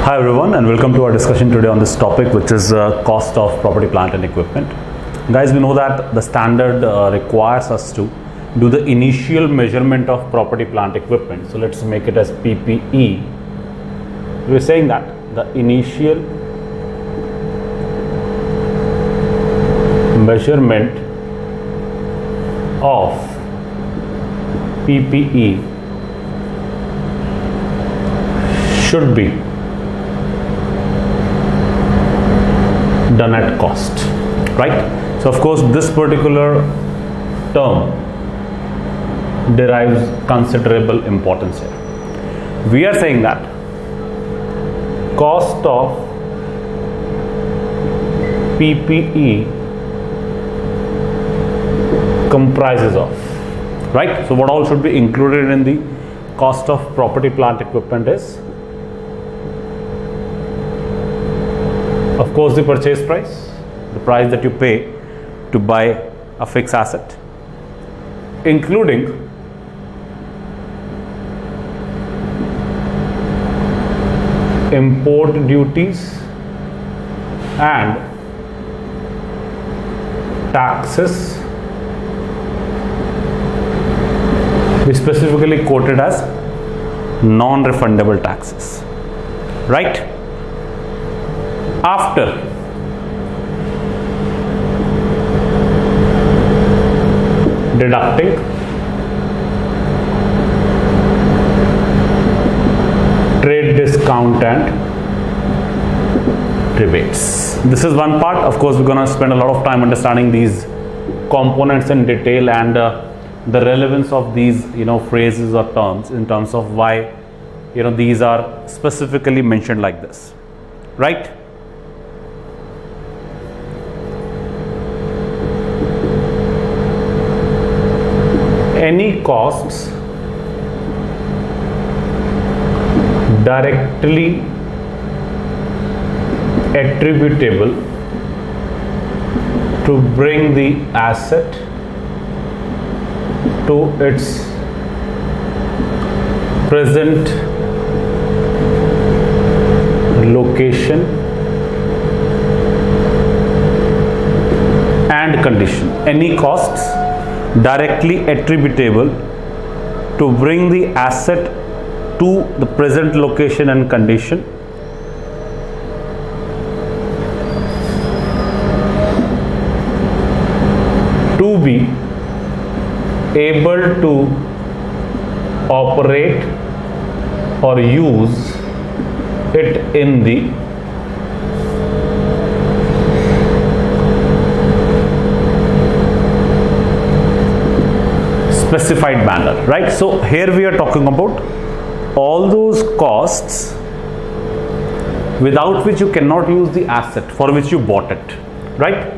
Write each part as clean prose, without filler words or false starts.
Hi everyone, and welcome to our discussion today on this topic, which is cost of property, plant and equipment. Guys, we know that the standard requires us to do the initial measurement of property, plant, equipment. So let's make it as PPE. We're saying that the initial measurement of PPE should be done at cost, right? So of course this particular term derives considerable importance here. We are saying that cost of PPE comprises of, right? So what all should be included in the cost of property, plant, equipment is, of course, the purchase price, the price that you pay to buy a fixed asset, including import duties and taxes, we specifically quoted as non-refundable taxes, right? After deducting trade discount and rebates. This is one part. Of course, we're going to spend a lot of time understanding these components in detail and the relevance of these phrases or terms in terms of why these are specifically mentioned like this, right? Any costs directly attributable to bring the asset to its present location and condition. Any costs directly attributable to bring the asset to the present location and condition to be able to operate or use it in the specified manner, right? So here we are talking about all those costs without which you cannot use the asset for which you bought it, right?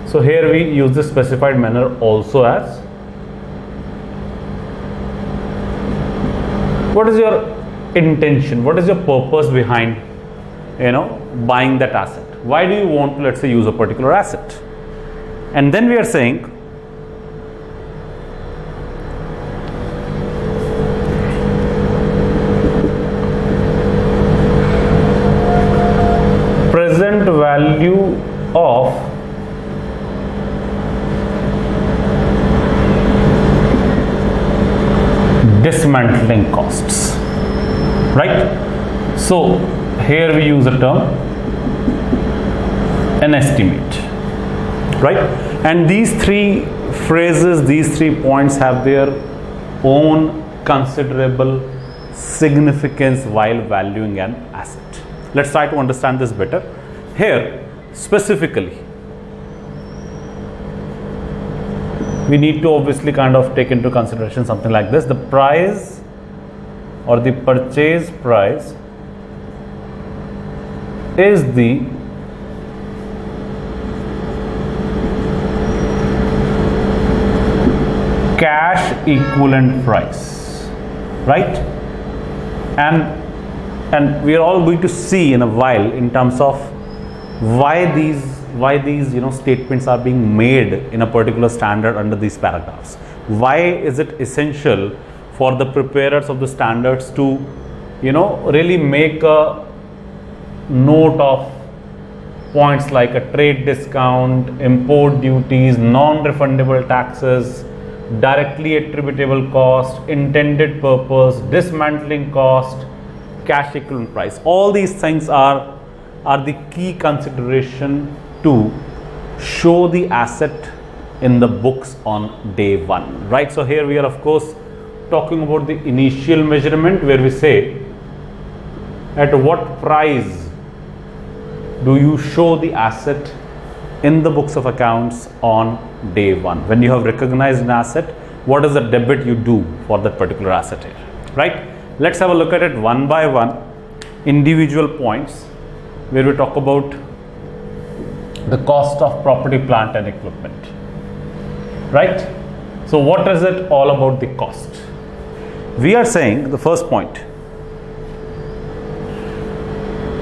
So here we use the specified manner also as, what is your intention, what is your purpose behind buying that asset? Why do you want to, let's say, use a particular asset? And then we are saying present value of dismantling costs, right? So here we use a term, an estimate, right? And these three phrases, these 3 points have their own considerable significance while valuing an asset. Let's try to understand this better. Here specifically we need to obviously kind of take into consideration something like this: the price or the purchase price is the cash equivalent price, right? And we are all going to see in a while in terms of why these statements are being made in a particular standard under these paragraphs. Why is it essential for the preparers of the standards to really make a note of points like a trade discount, import duties, non-refundable taxes, directly attributable cost, intended purpose, dismantling cost, cash equivalent price. All these things are the key consideration to show the asset in the books on day one, right? So here we are of course talking about the initial measurement, where we say at what price do you show the asset in the books of accounts on day one. When you have recognized an asset, what is the debit you do for that particular asset here, right? Let's have a look at it one by one, individual points, where we talk about the cost of property, plant and equipment, right? So what is it all about, the cost? We are saying the first point,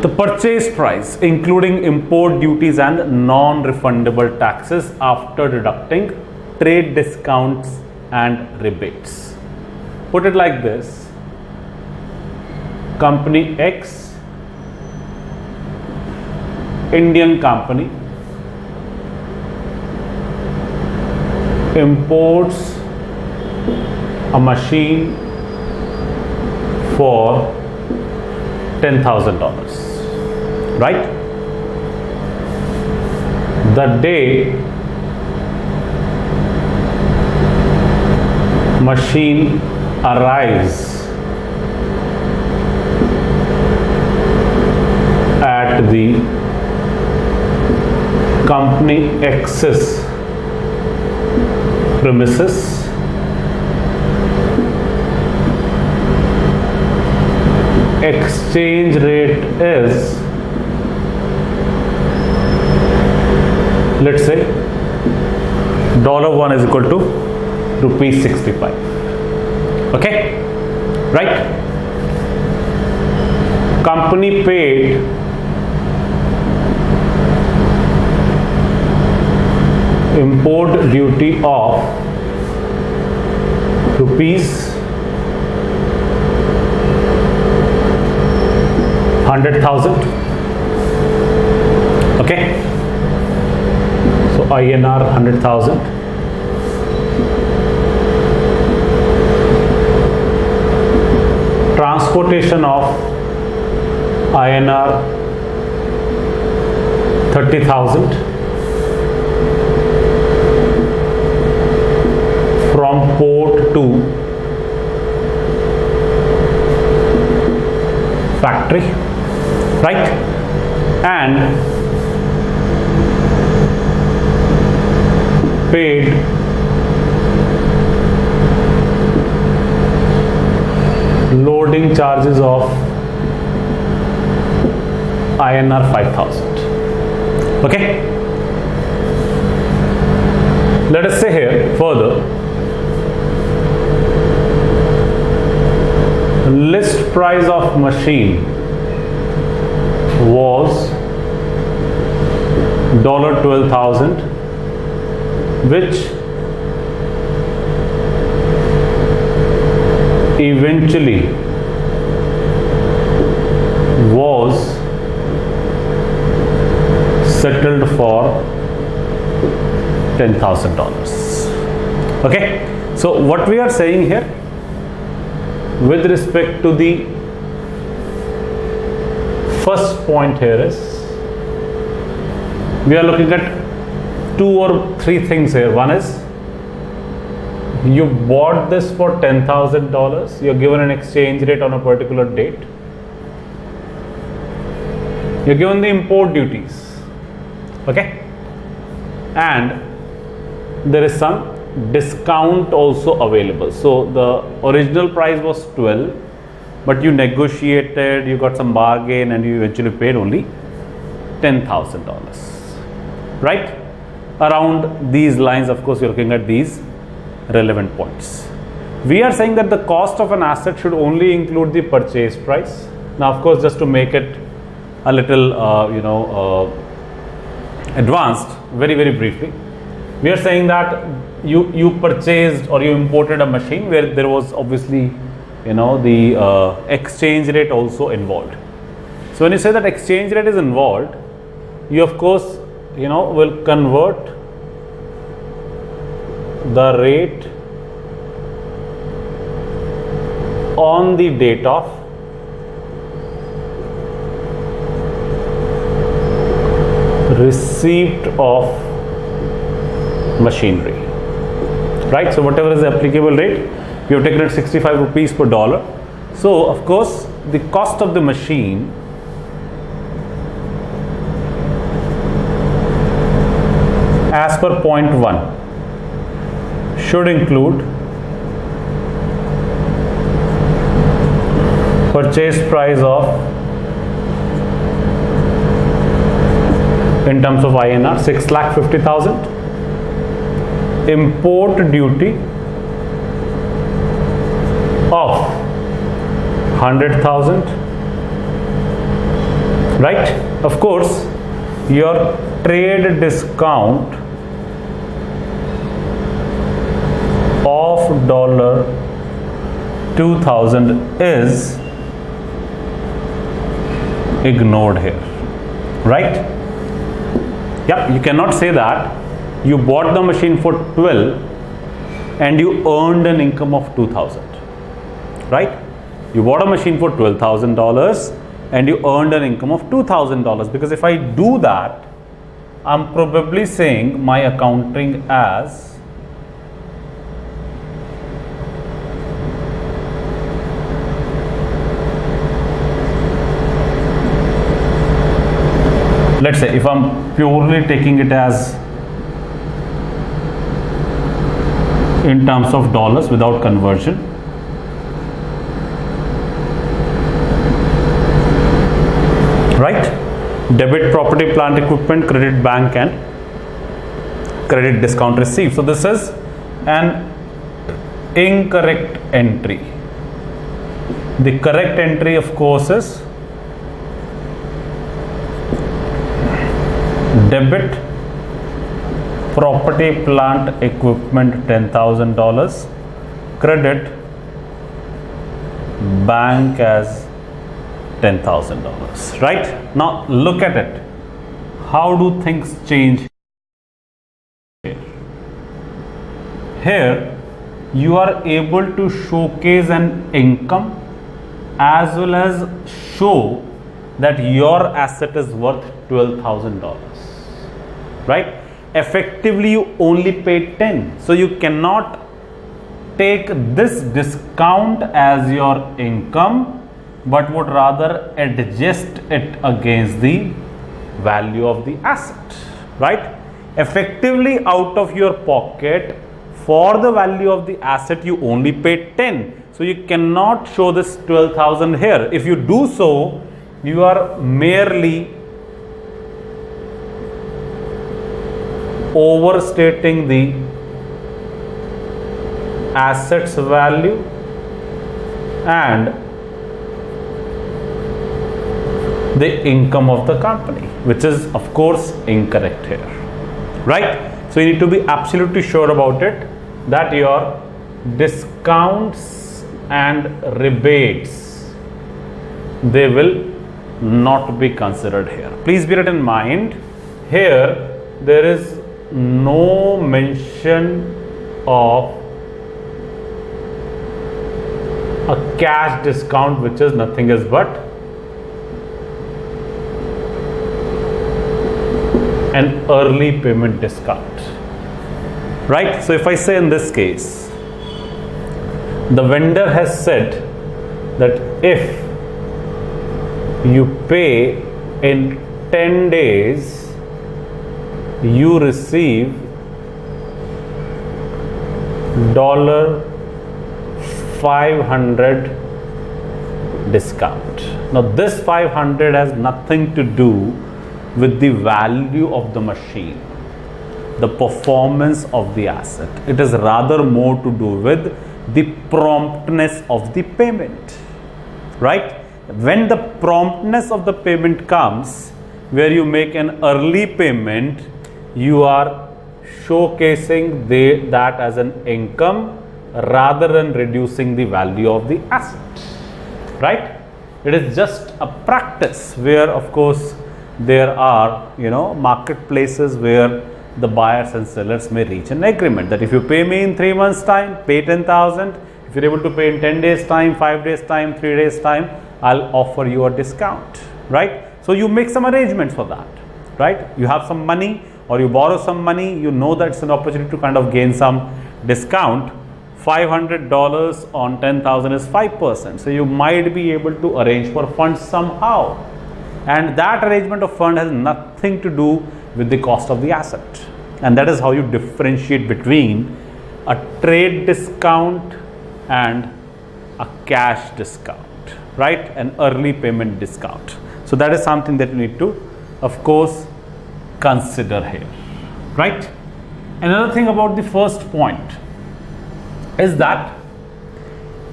the purchase price including import duties and non-refundable taxes after deducting trade discounts and rebates. Put it like this: company X, Indian company, imports a machine for $10,000, right? The day machine arrives at the company X's premises, exchange rate is, let's say, $1 is equal to rupees 65. Okay, right? Company paid import duty of rupees 100,000. Okay, so INR 100,000. Transportation of INR 30,000 from port to factory, right? And paid loading charges of INR 5,000. Okay, let us say here further, list price of machine was $12,000, which eventually was settled for $10,000. Okay, so what we are saying here with respect to the first point here is, we are looking at 2 or 3 things here. One is, you bought this for $10,000, you're given an exchange rate on a particular date, you're given the import duties, okay, and there is some discount also available. So the original price was 12, but you negotiated, you got some bargain, and you eventually paid only $10,000, right? Around these lines, of course, you're looking at these relevant points. We are saying that the cost of an asset should only include the purchase price. Now, of course, just to make it a little advanced, very briefly, we are saying that you purchased or you imported a machine where there was obviously the exchange rate also involved. So when you say that exchange rate is involved, you of course will convert the rate on the date of receipt of machinery, right? So whatever is the applicable rate, we have taken it 65 rupees per dollar. So of course the cost of the machine as per point 1 should include purchase price of, in terms of INR, 6,50,000, import duty of 100,000, right? Of course, your trade discount of $2,000 is ignored here, right? Yeah, you cannot say that you bought the machine for 12 and you earned an income of 2,000, right? You bought a machine for $12,000 and you earned an income of $2,000, because if I do that, I'm probably saying my accounting as let's say if I'm purely taking it as in terms of dollars without conversion, right? Debit property, plant, equipment, credit bank and credit discount received. So this is an incorrect entry. The correct entry of course is debit property, plant, equipment $10,000, credit bank as $10,000, right? Now look at it. How do things change here? Here you are able to showcase an income as well as show that your asset is worth $12,000, right? Effectively you only paid 10, so you cannot take this discount as your income, but would rather adjust it against the value of the asset, right? Effectively out of your pocket for the value of the asset you only paid 10, so you cannot show this 12,000 here. If you do so, you are merely overstating the assets value and the income of the company, which is of course incorrect here, right? So you need to be absolutely sure about it, that your discounts and rebates, they will not be considered here. Please bear it in mind, here there is no mention of a cash discount, which is nothing else but an early payment discount, right? So if I say in this case, the vendor has said that if you pay in 10 days, you receive $500 discount. Now this 500 has nothing to do with the value of the machine, the performance of the asset. It is rather more to do with the promptness of the payment, right? When the promptness of the payment comes, where you make an early payment, you are showcasing that as an income rather than reducing the value of the asset, right? It is just a practice where, of course, there are, marketplaces where the buyers and sellers may reach an agreement that if you pay me in 3 months time, pay 10,000. If you're able to pay in 10 days time, 5 days time, 3 days time, I'll offer you a discount, right? So you make some arrangements for that, right? You have some money or you borrow some money, you know that it's an opportunity to kind of gain some discount. $500 on 10,000 is 5%. So you might be able to arrange for funds somehow. And that arrangement of fund has nothing to do with the cost of the asset. And that is how you differentiate between a trade discount and a cash discount, right? An early payment discount. So that is something that you need to, of course, consider here, right? Another thing about the first point is that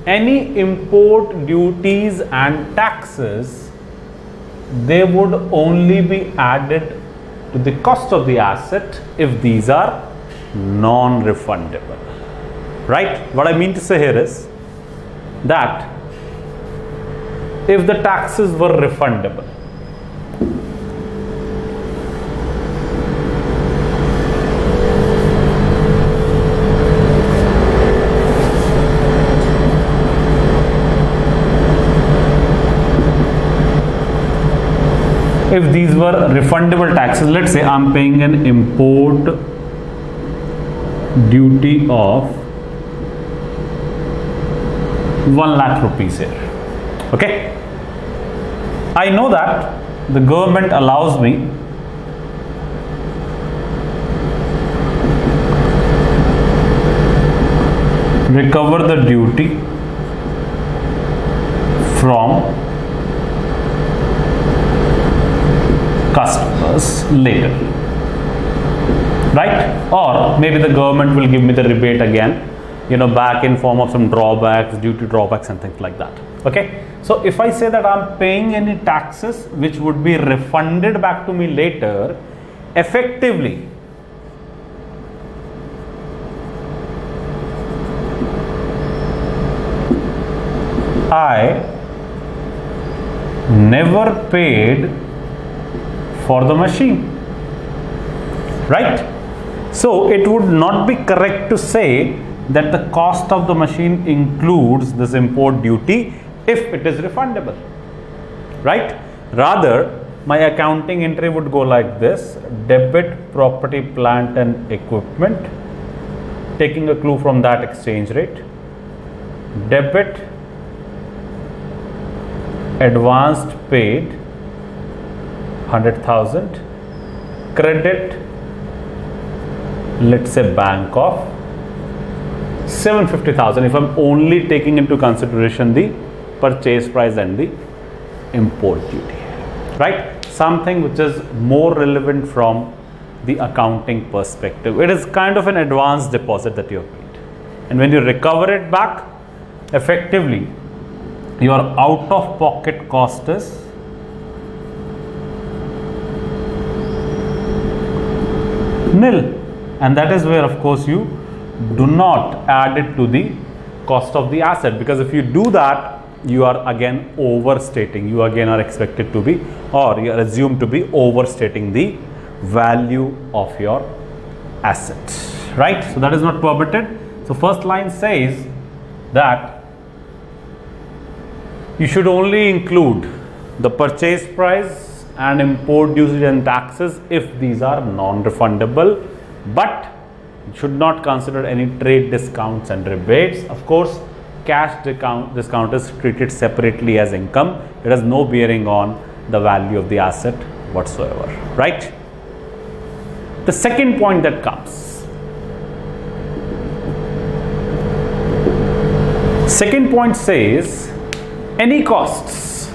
any import duties and taxes, they would only be added to the cost of the asset if these are non-refundable, right? What I mean to say here is that if the taxes were refundable, if these were refundable taxes, let's say I'm paying an import duty of 1 lakh rupees here, okay? I know that the government allows me recover the duty from customers later, right? Or maybe the government will give me the rebate again, back in form of some drawbacks, duty drawbacks and things like that, okay? So if I say that I'm paying any taxes which would be refunded back to me later, effectively I never paid for the machine, right? So it would not be correct to say that the cost of the machine includes this import duty if it is refundable, right? Rather, my accounting entry would go like this: debit property, plant and equipment, taking a clue from that exchange rate, debit advanced paid 100,000, credit, let's say bank of 750,000 if I'm only taking into consideration the purchase price and the import duty, right? Something which is more relevant from the accounting perspective. It is kind of an advanced deposit that you have paid, and when you recover it back, effectively your out of pocket cost is nil, and that is where, of course, you do not add it to the cost of the asset, because if you do that, you are again overstating, you again are expected to be, or you are assumed to be overstating the value of your asset, right? So that is not permitted. So first line says that you should only include the purchase price and import duties and taxes if these are non-refundable, but you should not consider any trade discounts and rebates. Of course, cash discount is treated separately as income. It has no bearing on the value of the asset whatsoever, right? The second point that comes, second point says any costs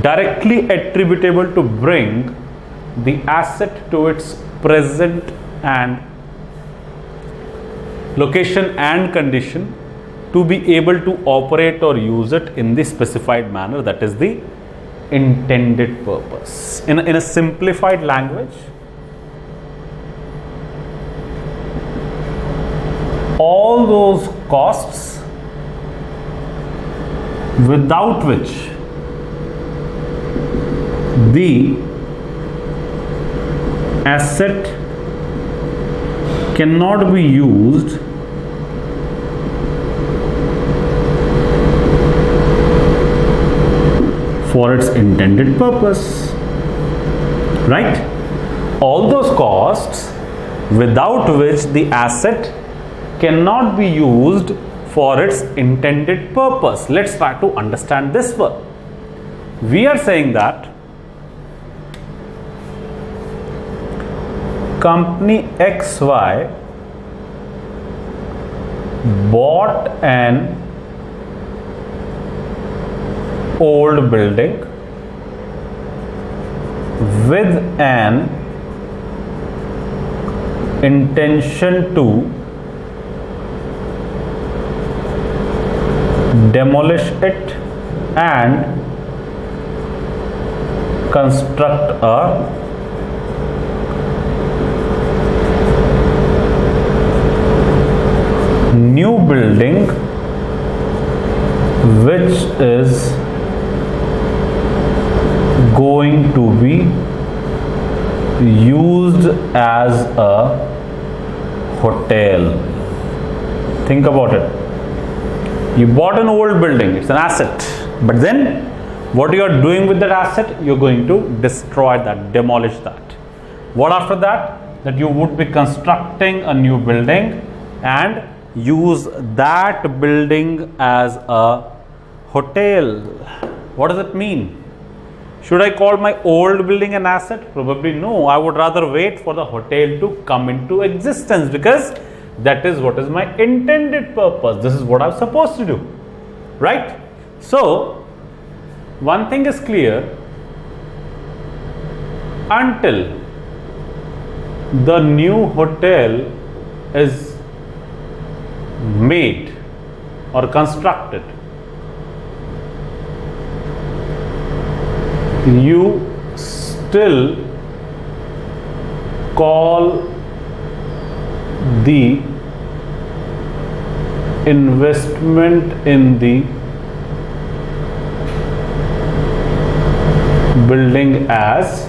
directly attributable to bring the asset to its present and location and condition to be able to operate or use it in the specified manner, that is the intended purpose. In a simplified language, all those costs without which the asset cannot be used for its intended purpose, right? All those costs without which the asset cannot be used for its intended purpose. Let's try to understand this one. We are saying that company XY bought an old building with an intention to demolish it and construct a new building which is going to be used as a hotel. Think about it. You bought an old building, it's an asset, but then what you are doing with that asset, you're going to destroy that, demolish that. What after that? That you would be constructing a new building and use that building as a hotel. What does it mean? Should I call my old building an asset? Probably no. I would rather wait for the hotel to come into existence, because that is what is my intended purpose. This is what I'm supposed to do, right? So one thing is clear: until the new hotel is made or constructed, you still call the investment in the building as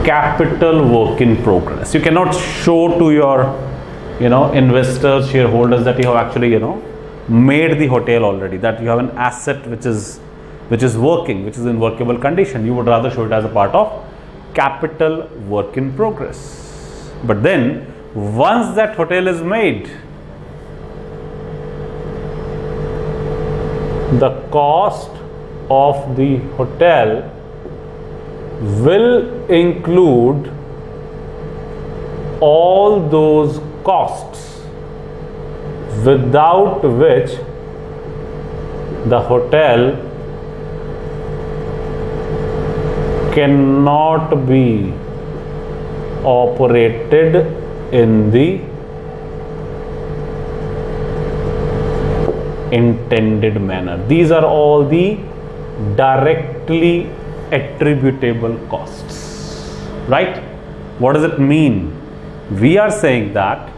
capital work in progress. You cannot show to your investors, shareholders, that you have actually made the hotel already, that you have an asset which is working, which is in workable condition. You would rather show it as a part of capital work in progress. But then once that hotel is made, the cost of the hotel will include all those costs without which the hotel cannot be operated in the intended manner. These are all the directly attributable costs, right? What does it mean? We are saying that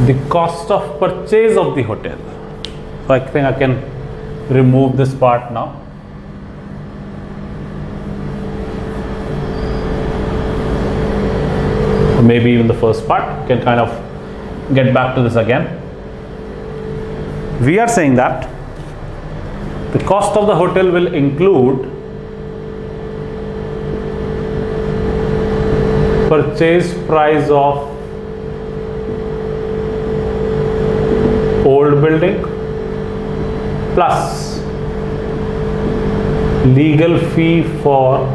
the cost of purchase of the hotel. So I think I can remove this part now. Maybe even the first part, can kind of get back to this again. We are saying that the cost of the hotel will include purchase price of old building plus legal fee for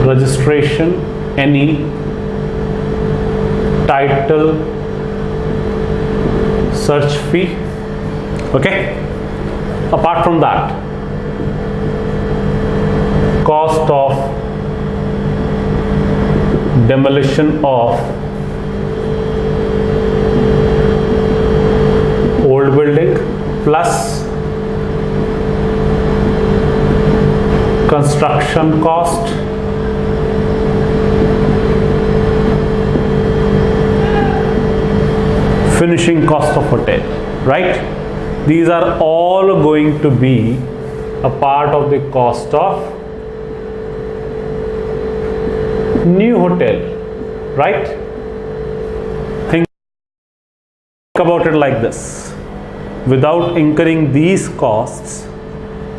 registration, any title search fee. Okay, apart from that, cost of demolition of old building plus construction cost, finishing cost of hotel. right? These are all going to be a part of the cost of new hotel, right? Think about it like this. Without incurring these costs,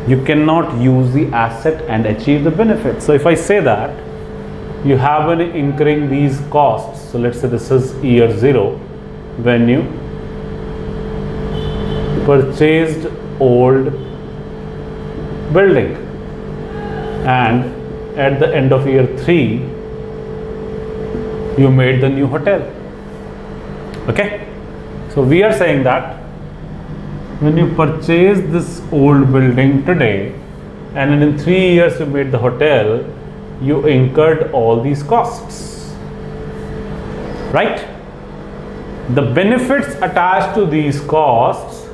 you cannot use the asset and achieve the benefit. So if I say that you have been incurring these costs, so let's say this is year 0 when you purchased old building, and at the end of year 3 you made the new hotel. Okay, so we are saying that when you purchase this old building today and in 3 years you made the hotel, you incurred all these costs, right? The benefits attached to these costs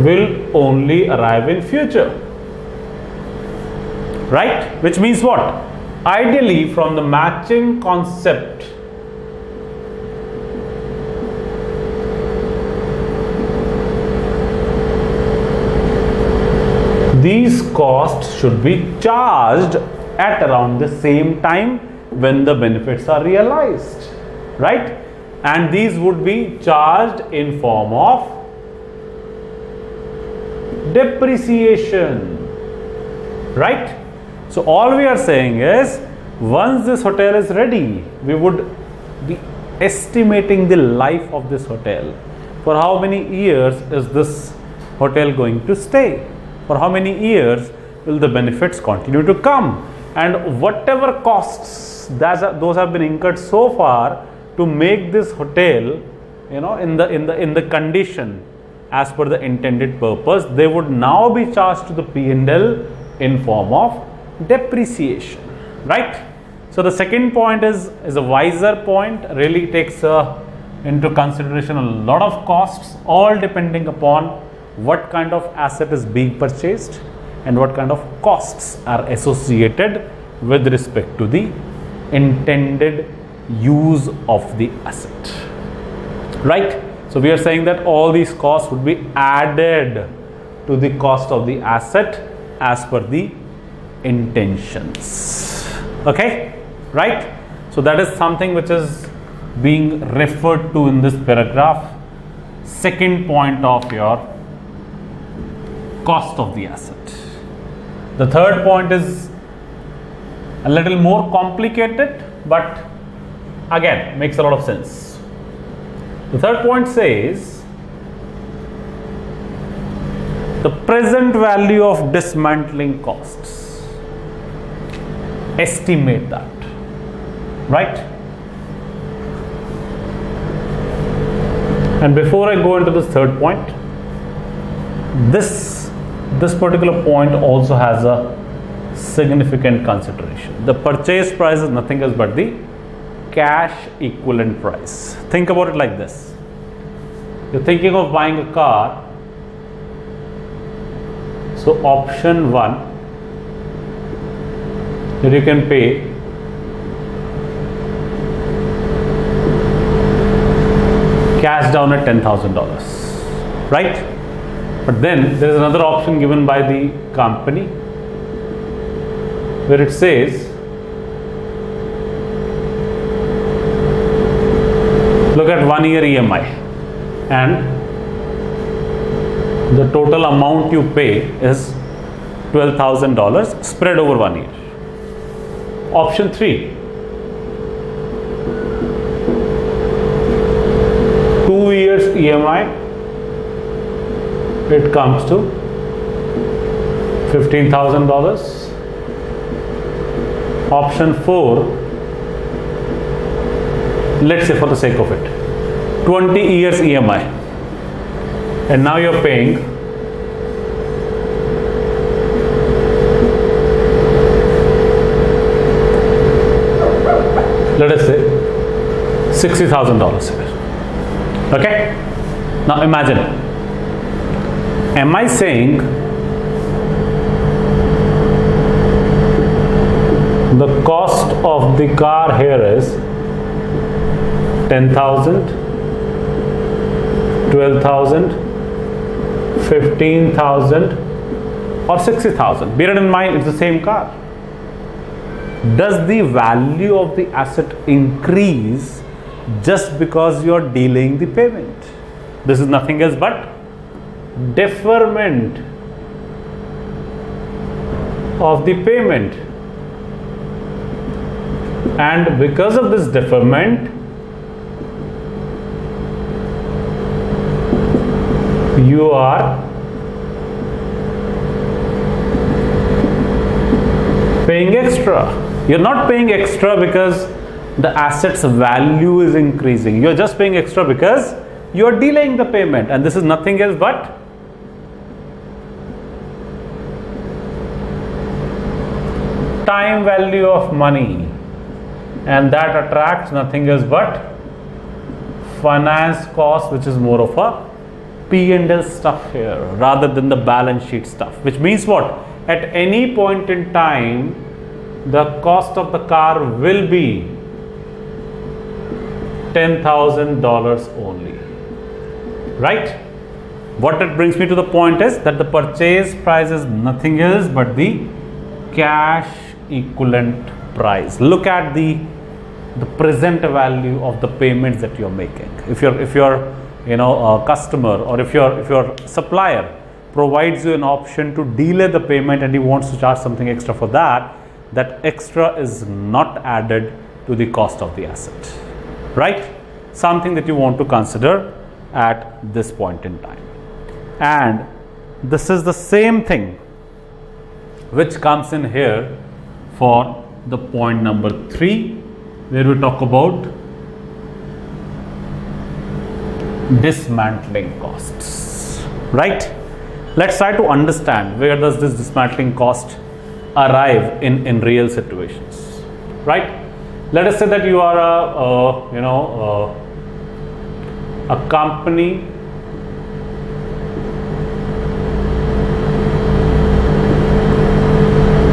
will only arrive in future, right? Which means what? Ideally, from the matching concept, these costs should be charged at around the same time when the benefits are realized, right? And these would be charged in form of depreciation, right? So all we are saying is, once this hotel is ready, we would be estimating the life of this hotel. For how many years is this hotel going to stay? For how many years will the benefits continue to come? And whatever costs those have been incurred so far to make this hotel, in the condition as per the intended purpose, they would now be charged to the P&L in form of depreciation, right? So the second point is a wiser point, really takes into consideration a lot of costs, all depending upon what kind of asset is being purchased and what kind of costs are associated with respect to the intended use of the asset, right? So we are saying that all these costs would be added to the cost of the asset as per the intentions, okay, right? So that is something which is being referred to in this paragraph, second point of your cost of the asset. The third point is a little more complicated, but again makes a lot of sense. The third point says the present value of dismantling costs. Estimate that, right? And before I go into this third point, this particular point also has a significant consideration. The purchase price is nothing else but the cash equivalent price. Think about it like this. You're thinking of buying a car. So option 1, that you can pay cash down at $10,000, right? But then there is another option given by the company where it says, look at 1 year EMI and the total amount you pay is $12,000 spread over 1 year. Option 3, 2 years EMI, it comes to $15,000. Option 4, let's say for the sake of it, 20 years EMI, and now you're paying let us say $60,000 here. Okay, now imagine, am I saying the cost of the car here is 10,000 12,000, 15,000 or 60,000. Bear it in mind, it's the same car. Does the value of the asset increase just because you are delaying the payment? This is nothing else but deferment of the payment, and because of this deferment, you are paying extra. You're not paying extra because the asset's value is increasing. You're just paying extra because you're delaying the payment, and this is nothing else but time value of money, and that attracts nothing else but finance cost, which is more of a P&L stuff here rather than the balance sheet stuff. Which means what? At any point in time, the cost of the car will be $10,000 only, right? What that brings me to the point is that the purchase price is nothing else but the cash equivalent price. Look at the present value of the payments that you're making. If you're a customer, or if your supplier provides you an option to delay the payment and he wants to charge something extra for that, that extra is not added to the cost of the asset, right? Something that you want to consider at this point in time. And this is the same thing which comes in here for the point number 3, where we talk about dismantling costs, right? Let's try to understand where does this dismantling cost arrive in real situations, right? Let us say that you are a company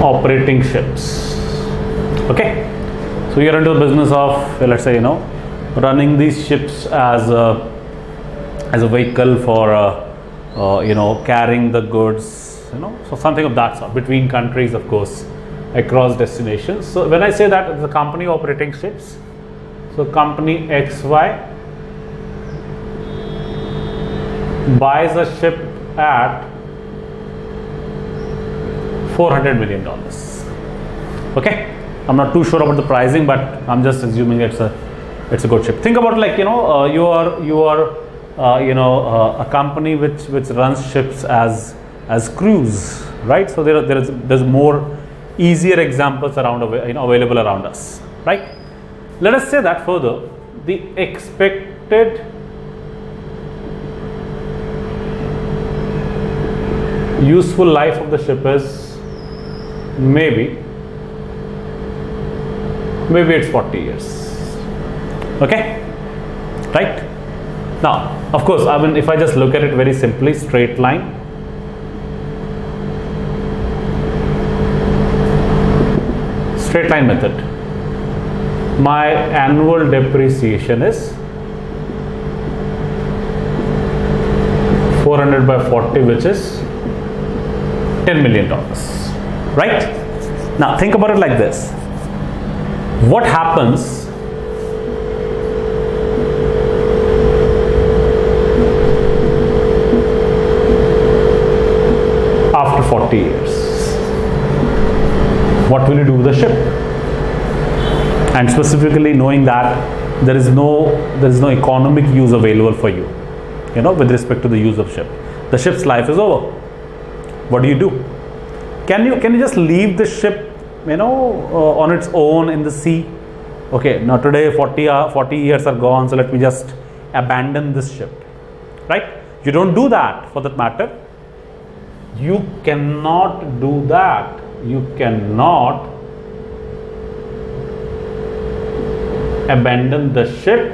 operating ships. Okay, so you're into the business of, let's say, running these ships as a vehicle for carrying the goods, so something of that sort, between countries, of course, across destinations. So when I say that the company operating ships, so company XY buys a ship at $400 million. Okay, I'm not too sure about the pricing, but I'm just assuming it's a good ship. Think about, like, you are a company which runs ships as cruise, right? So there's more easier examples around available around us, right? Let us say that further, the expected useful life of the ship is maybe it's 40 years. Okay, right? Now, of course, I mean, if I just look at it very simply, straight line, method, my annual depreciation is 400 by 40, which is $10 million, right? Now think about it like this. What happens after 40 years? What will you do with the ship? And specifically knowing that there is no economic use available for you, with respect to the use of ship. The ship's life is over. What do you do? Can you just leave the ship, on its own in the sea? Okay, now today 40 years are gone, so let me just abandon this ship, right? You don't do that. For that matter, you cannot do that. You cannot abandon the ship,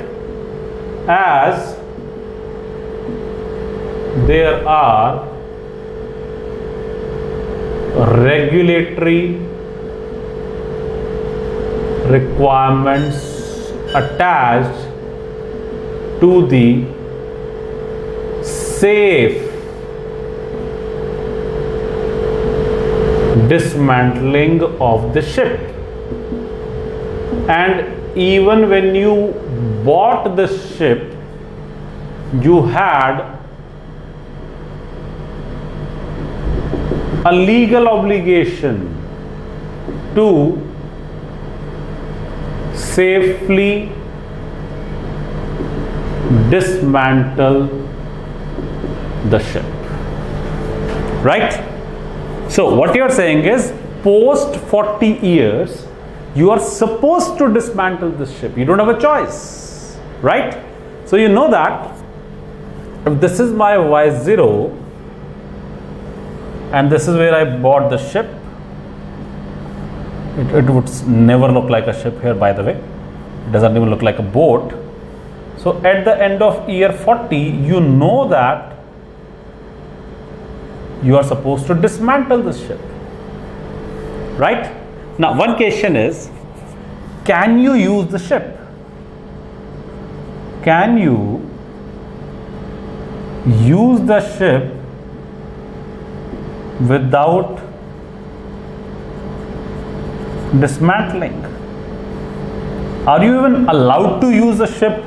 as there are regulatory requirements attached to the safe dismantling of the ship. And even when you bought the ship, you had a legal obligation to safely dismantle the ship, right? So what you are saying is, post 40 years you are supposed to dismantle this ship. You don't have a choice, right? So you know that if this is my Y0 and this is where I bought the ship, it would never look like a ship here, by the way. It doesn't even look like a boat. So at the end of year 40, you know that you are supposed to dismantle this ship, right? Now one question is, can you use the ship? Can you use the ship without dismantling? Are you even allowed to use the ship?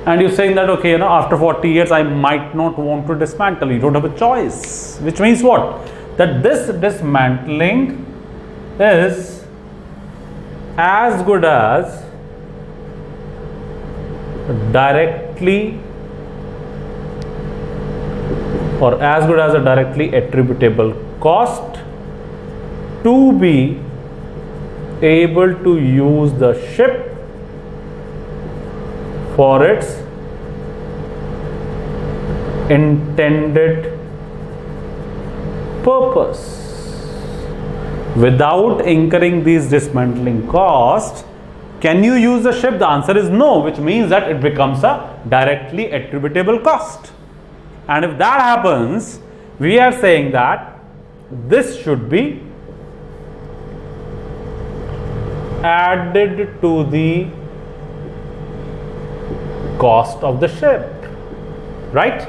And you're saying that, okay, after 40 years I might not want to dismantle. You don't have a choice. Which means what? That this dismantling is as good as directly or as good as a directly attributable cost to be able to use the ship for its intended purpose without incurring these dismantling costs. Can you use the ship? The answer is no, which means that it becomes a directly attributable cost. And if that happens, we are saying that this should be added to the cost of the ship, right?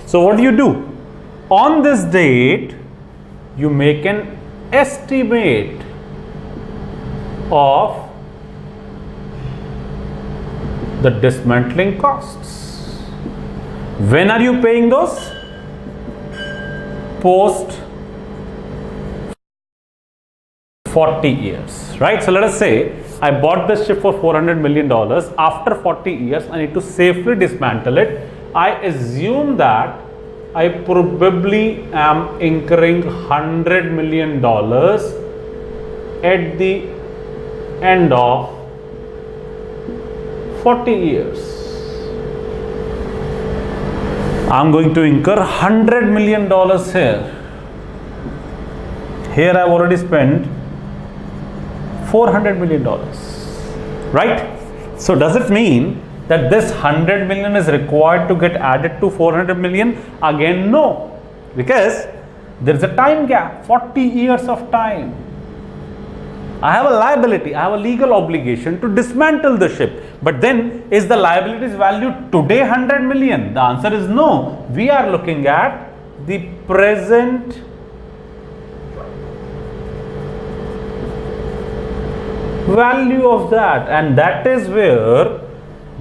So what do? On this date, you make an estimate of the dismantling costs. When are you paying those? Post 40 years, right? So let us say I bought this ship for $400 million. After 40 years, I need to safely dismantle it. I assume that I probably am incurring $100 million at the end of 40 years. I'm going to incur $100 million here. Here I've already spent $400 million, right? So does it mean that this 100 million is required to get added to 400 million? Again, no, because there is a time gap, 40 years of time. I have a liability, I have a legal obligation to dismantle the ship. But then, is the liabilities valued today 100 million? The answer is no. We are looking at the present value of that, and that is where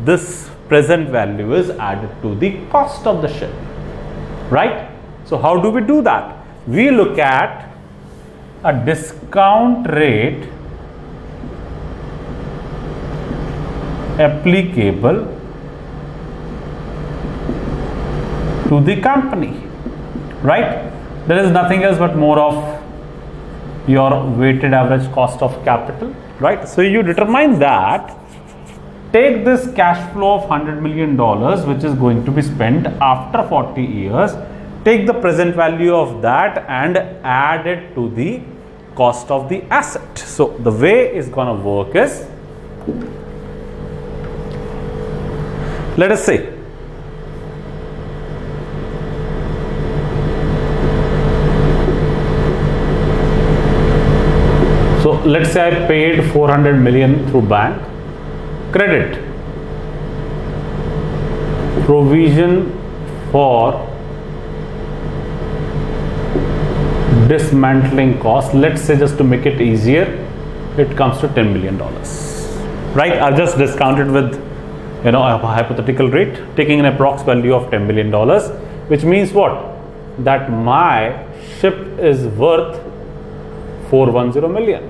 this present value is added to the cost of the ship, right? So how do we do that? We look at a discount rate applicable to the company, right? There is nothing else but more of your weighted average cost of capital, right? So you determine that, take this cash flow of $100 million which is going to be spent after 40 years, take the present value of that and add it to the cost of the asset. So the way it's going to work is, let us say let's say I paid 400 million through bank credit, provision for dismantling cost, let's say, just to make it easier, it comes to $10 million, right? I've just discounted with, a hypothetical rate, taking an approx value of $10 million, which means what? That my ship is worth 410 million.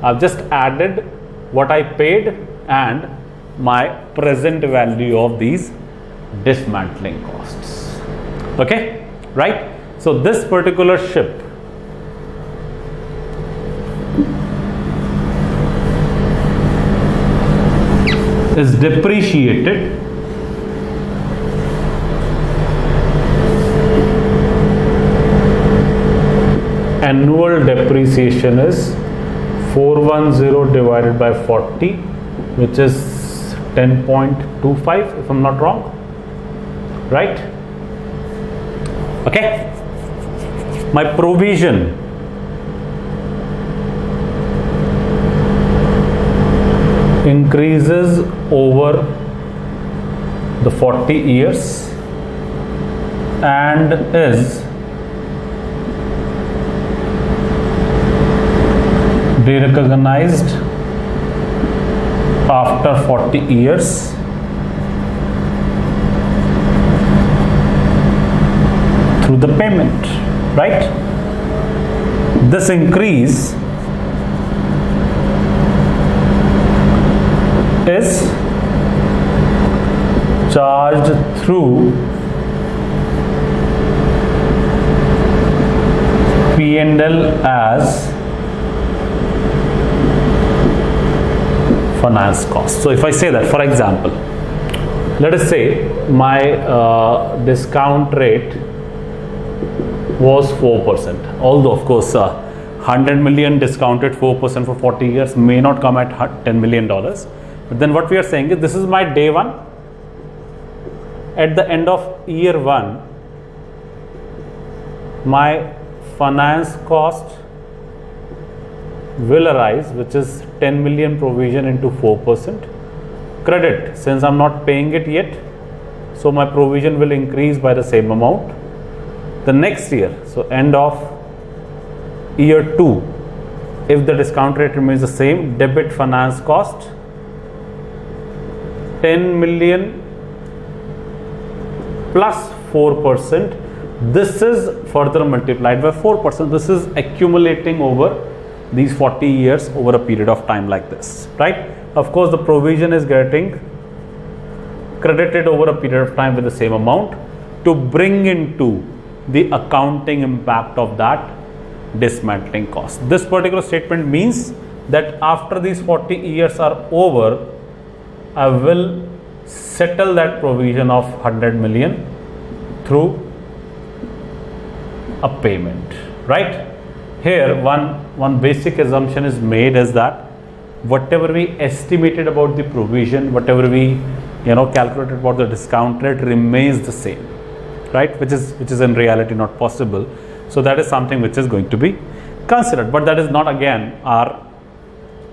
I've just added what I paid and my present value of these dismantling costs. Okay, right? So this particular ship is depreciated annual depreciation is 410 divided by 40, which is 10.25 if I'm not wrong, right? Okay, my provision increases over the 40 years and is derecognized after 40 years through the payment, right? This increase is charged through P&L as finance cost. So if I say that, for example, let us say my discount rate was 4%, although of course 100 million discounted 4% for 40 years may not come at $10 million. But then what we are saying is, this is my day one. At the end of year one, my finance cost will arise, which is 10 million provision into 4% credit. Since I'm not paying it yet, so my provision will increase by the same amount. The next year, so end of year 2, if the discount rate remains the same, debit finance cost 10 million plus 4%. This is further multiplied by 4%. This is accumulating over these 40 years over a period of time like this, right? Of course, the provision is getting credited over a period of time with the same amount to bring into the accounting impact of that dismantling cost. This particular statement means that after these 40 years are over, I will settle that provision of 100 million through a payment, right? Here one basic assumption is made, is that whatever we estimated about the provision, whatever we calculated about the discount rate remains the same, right? Which is in reality not possible. So that is something which is going to be considered, but that is not again our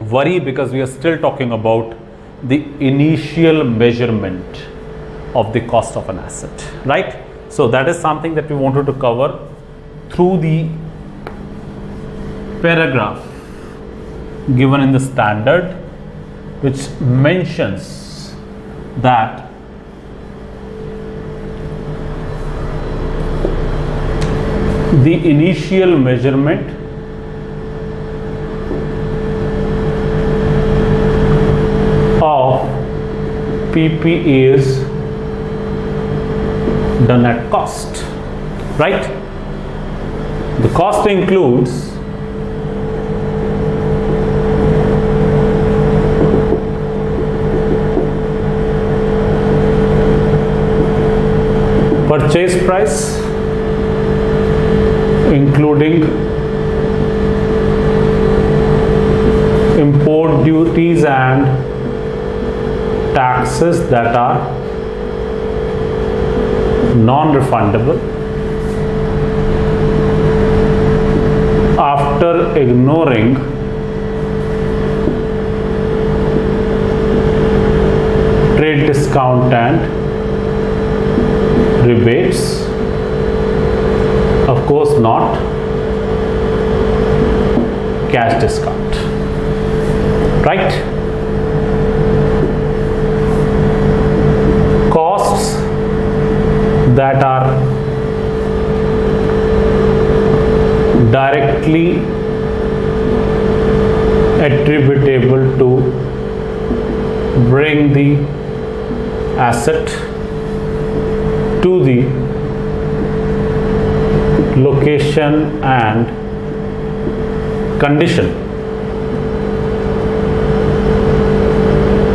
worry, because we are still talking about the initial measurement of the cost of an asset, right? So that is something that we wanted to cover through the paragraph given in the standard, which mentions that the initial measurement of PP is done at cost, right? The cost includes purchase price, including import duties and taxes that are non-refundable, after ignoring trade discount and rebates, of course not cash discount, right? Costs that are directly attributable to bring the asset to the location and condition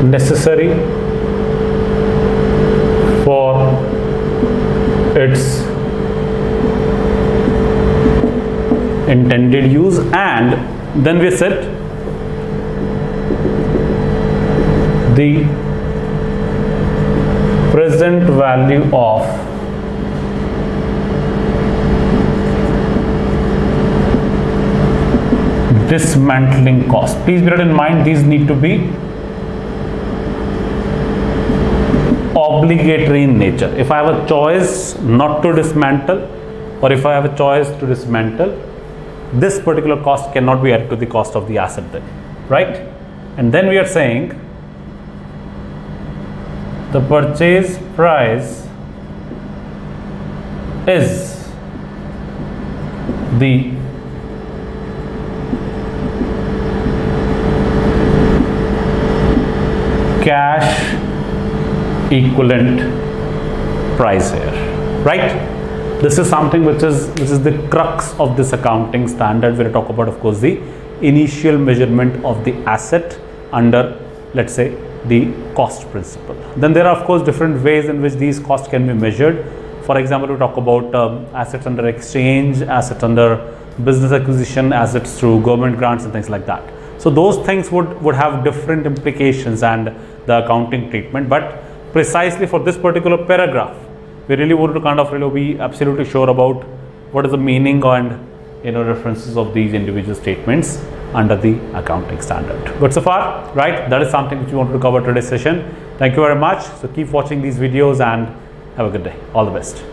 necessary for its intended use, and then we said the present value of dismantling cost. Please bear in mind, these need to be obligatory in nature. If I have a choice not to dismantle, or if I have a choice to dismantle, this particular cost cannot be added to the cost of the asset then, right? And then we are saying the purchase price is the cash equivalent price here, right? This is something which is the crux of this accounting standard, where we talk about, of course, the initial measurement of the asset under, let's say, the cost principle. Then there are, of course, different ways in which these costs can be measured. For example, we talk about assets under exchange, assets under business acquisition, assets through government grants and things like that. So those things would have different implications and the accounting treatment, but precisely for this particular paragraph, we really want to kind of be absolutely sure about what is the meaning and references of these individual statements under the accounting standard. Good so far, right? That is something which we wanted to cover today's session. Thank you very much. So keep watching these videos and have a good day. All the best.